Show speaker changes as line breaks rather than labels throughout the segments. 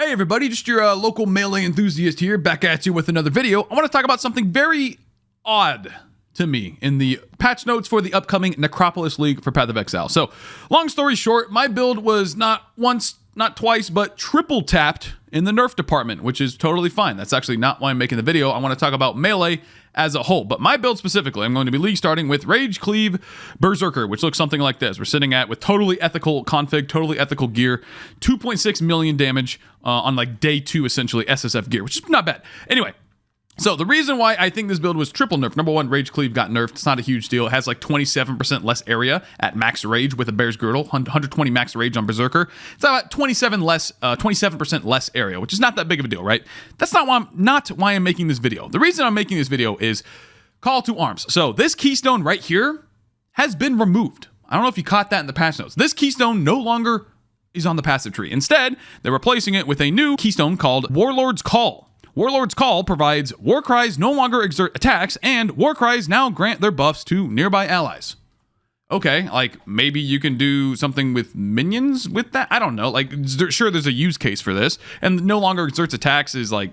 Hey everybody, just your local melee enthusiast here, back at you with another video. I want to talk about something very odd to me in the patch notes for the upcoming Necropolis League for Path of Exile. So, long story short, my build was not once, not twice, but triple tapped in the nerf department, which is totally fine. That's actually not why I'm making the video. I want to talk about melee as a whole, but my build specifically, I'm going to be league starting with Rage, Cleave, Berserker, which looks something like this. We're sitting at, with totally ethical config, totally ethical gear, 2.6 million damage on like day 2, essentially, SSF gear, which is not bad. Anyway, so the reason why I think this build was triple nerfed, number one, Rage Cleave got nerfed. It's not a huge deal. It has like 27% less area at max rage with a Bear's Girdle, 120 max rage on Berserker. It's about 27% less area, which is not that big of a deal, right? That's not why I'm making this video. The reason I'm making this video is call to arms. So this keystone right here has been removed. I don't know if you caught that in the patch notes. This keystone no longer is on the passive tree. Instead, they're replacing it with a new keystone called Warlord's Call. Warlord's Call provides warcries no longer exert attacks, and warcries now grant their buffs to nearby allies. Okay, like maybe you can do something with minions with that? I don't know. Like, sure, there's a use case for this, and no longer exerts attacks is like,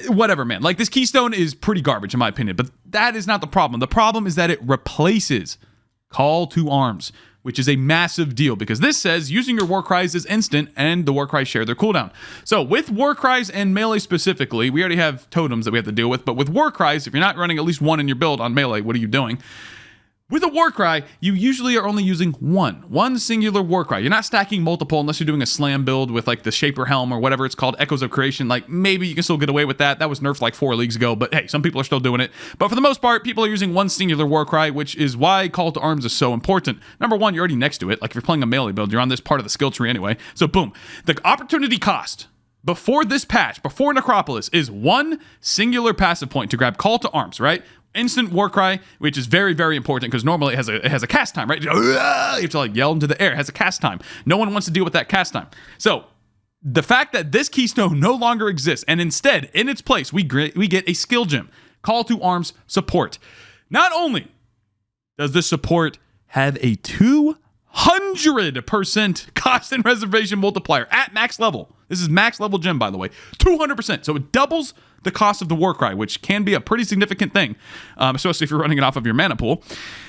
whatever, man. Like, this keystone is pretty garbage in my opinion, but that is not the problem. The problem is that it replaces Call to Arms, which is a massive deal because this says using your warcries is instant and the warcries share their cooldown. So with warcries and melee specifically, we already have totems that we have to deal with, but with warcries, if you're not running at least one in your build on melee, what are you doing? With a warcry, you usually are only using one singular warcry. You're not stacking multiple unless you're doing a slam build with like the Shaper Helm or whatever it's called, Echoes of Creation. Like maybe you can still get away with that. That was nerfed like 4 leagues ago, but hey, some people are still doing it. But for the most part, people are using one singular warcry, which is why Call to Arms is so important. Number one, you're already next to it. Like if you're playing a melee build, you're on this part of the skill tree anyway. So boom, the opportunity cost before this patch, before Necropolis, is one singular passive point to grab Call to Arms, right? Instant warcry, which is very, very important because normally it has a cast time, right? You have to like yell into the air. It has a cast time. No one wants to deal with that cast time. So the fact that this keystone no longer exists and instead in its place we get a skill gem, Call to Arms support. Not only does this support have a 200% cost and reservation multiplier at max level. This is max level gem, by the way, 200%. So it doubles the cost of the warcry, which can be a pretty significant thing, especially if you're running it off of your mana pool.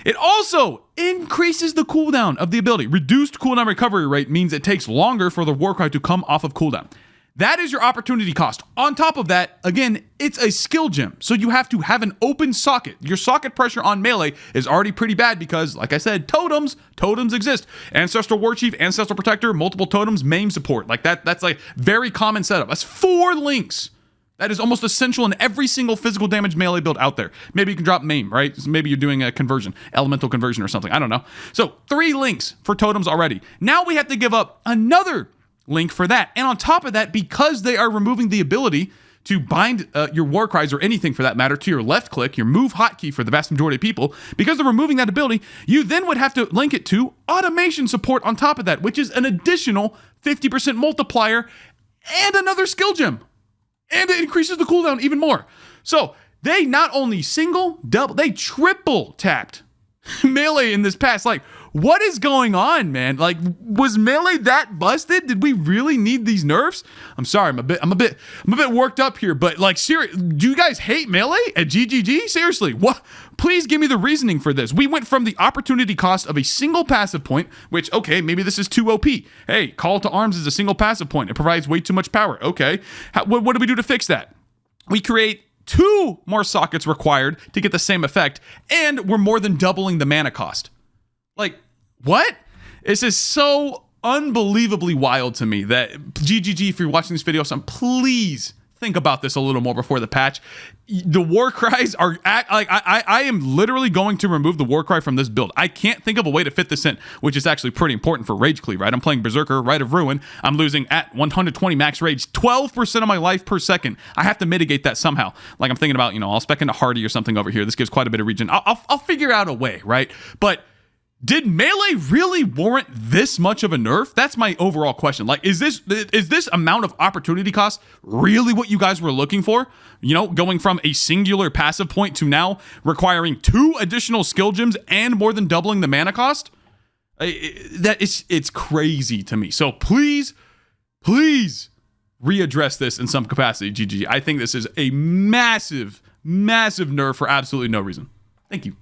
It also increases the cooldown of the ability. Reduced cooldown recovery rate means it takes longer for the warcry to come off of cooldown. That is your opportunity cost. On top of that, again, it's a skill gem, so you have to have an open socket. Your socket pressure on melee is already pretty bad because, like I said, totems exist. Ancestral Warchief, Ancestral Protector, multiple totems, MAME support. Like that's like very common setup. That's 4 links. That is almost essential in every single physical damage melee build out there. Maybe you can drop MAME, right? So maybe you're doing a conversion, elemental conversion or something. I don't know. So 3 links for totems already. Now we have to give up another link for that. And on top of that, because they are removing the ability to bind your warcries or anything for that matter to your left click, your move hotkey for the vast majority of people, because they're removing that ability, you then would have to link it to automation support on top of that, which is an additional 50% multiplier and another skill gem. And it increases the cooldown even more. So they not only they triple tapped melee in this patch. Like, what is going on, man? Like, was melee that busted? Did we really need these nerfs? I'm sorry, I'm a bit worked up here, but like, seriously, do you guys hate melee at GGG? Seriously, what? Please give me the reasoning for this. We went from the opportunity cost of a single passive point, which, okay, maybe this is too OP. Hey, Call to Arms is a single passive point. It provides way too much power. Okay, what do we do to fix that? We create 2 more sockets required to get the same effect, and we're more than doubling the mana cost. Like, what? This is so unbelievably wild to me that GGG, if you're watching this video, please think about this a little more before the patch. The warcries are I am literally going to remove the warcry from this build. I can't think of a way to fit this in, which is actually pretty important for Rage Cleave, right? I'm playing Berserker, Rite of Ruin. I'm losing at 120 max rage, 12% of my life per second. I have to mitigate that somehow. Like I'm thinking about, I'll spec into Hardy or something over here. This gives quite a bit of regen. I'll figure out a way, right? But did melee really warrant this much of a nerf? That's my overall question. Like, is this amount of opportunity cost really what you guys were looking for? Going from a singular passive point to now requiring 2 additional skill gems and more than doubling the mana cost? It's crazy to me. So please Please readdress this in some capacity, GGG. I think this is a massive, massive nerf for absolutely no reason. Thank you.